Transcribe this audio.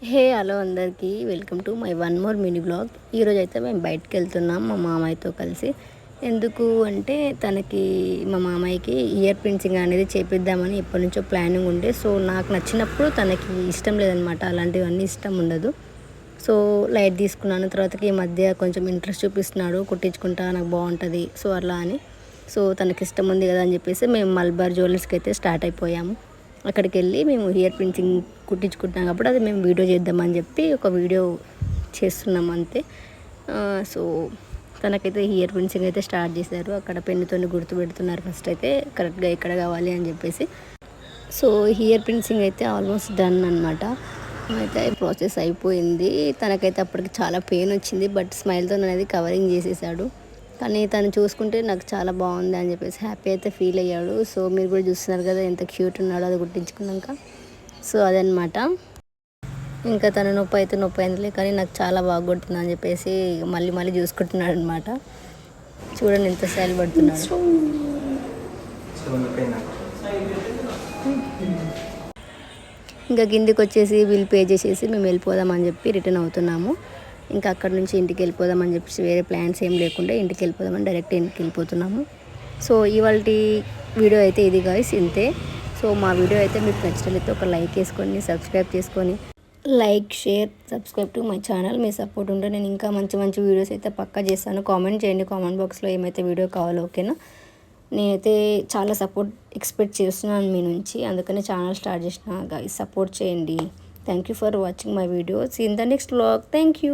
Hello అందరికీ welcome to my one more mini blog. ఈరోజు అయితే మేము బయటకు వెళ్తున్నాం మా మామయ్యతో కలిసి. ఎందుకు అంటే మా మామయ్యకి ఇయర్ ప్రింట్సింగ్ అనేది చేపిద్దామని ఎప్పటి నుంచో ప్లానింగ్ ఉండే. సో నాకు నచ్చినప్పుడు తనకి ఇష్టం లేదనమాట, అలాంటివన్నీ ఇష్టం ఉండదు. సో లైట్ తీసుకున్నాను. తర్వాతకి ఈ మధ్య కొంచెం ఇంట్రెస్ట్ చూపిస్తున్నాడు, కుట్టించుకుంటా నాకు బాగుంటుంది సో అలా అని. సో తనకి ఇష్టం ఉంది కదా అని చెప్పేసి మేము మల్బార్ జ్యువెలర్స్కి అయితే స్టార్ట్ అయిపోయాము. అక్కడికి వెళ్ళి మేము ఇయర్ ప్రింటింగ్ కుట్టించుకుంటున్నాం కాబట్టి అది మేము వీడియో చేద్దామని చెప్పి ఒక వీడియో చేస్తున్నాం అంతే. సో తనకైతే ఇయర్ ప్రింటింగ్ అయితే స్టార్ట్ చేశారు. అక్కడ పెన్నుతో గుర్తు పెడుతున్నారు ఫస్ట్ అయితే కరెక్ట్గా ఎక్కడ కావాలి అని చెప్పేసి. సో ఇయర్ ప్రింటింగ్ అయితే ఆల్మోస్ట్ డన్ అనమాట. అయితే ప్రాసెస్ అయిపోయింది. తనకైతే అప్పటికి చాలా పెయిన్ వచ్చింది, బట్ స్మైల్తో అనేది కవరింగ్ చేసేసాడు. కానీ తను చూసుకుంటే నాకు చాలా బాగుంది అని చెప్పేసి హ్యాపీ అయితే ఫీల్ అయ్యాడు. సో మీరు కూడా చూస్తున్నారు కదా ఎంత క్యూట్ ఉన్నాడో అది కుట్టించుకున్నాక. సో అదనమాట. ఇంకా తన నొప్పి అయిందిలే, కానీ నాకు చాలా బాగా కొడుతుంది అని చెప్పేసి మళ్ళీ మళ్ళీ చూసుకుంటున్నాడు అనమాట. చూడండి ఎంత స్టైల్ పడుతున్నాడు. ఇంకా కిందికి వచ్చేసి బిల్ పే చేసేసి మేము వెళ్ళిపోదామని చెప్పి రిటర్న్ అవుతున్నాము. ఇంకా అక్కడ నుంచి ఇంటికి వెళ్ళిపోదామని చెప్పేసి వేరే ప్లాన్స్ ఏం లేకుండా ఇంటికి వెళ్ళిపోదామని డైరెక్ట్ ఇంటికి వెళ్ళిపోతున్నాము. సో ఇవాళ వీడియో అయితే ఇది గాయ్స్, ఇంతే. సో మా వీడియో అయితే మీకు నచ్చినట్లయితే ఒక లైక్ వేసుకొని సబ్స్క్రైబ్ చేసుకొని, like share subscribe to my channel. Me support ఉంటే నేను ఇంకా మంచి మంచి వీడియోస్ అయితే పక్కా చేస్తాను. కామెంట్ చేయండి కామెంట్ బాక్స్లో ఏమైతే వీడియో కావాలో, ఓకేనా? నేనైతే చాలా సపోర్ట్ ఎక్స్పెక్ట్ చేస్తున్నాను మీ నుంచి, అందుకనే ఛానల్ స్టార్ట్ చేసిన. గాయ్స్ సపోర్ట్ చేయండి. Thank you for watching my videos. In the next vlog. Thank you.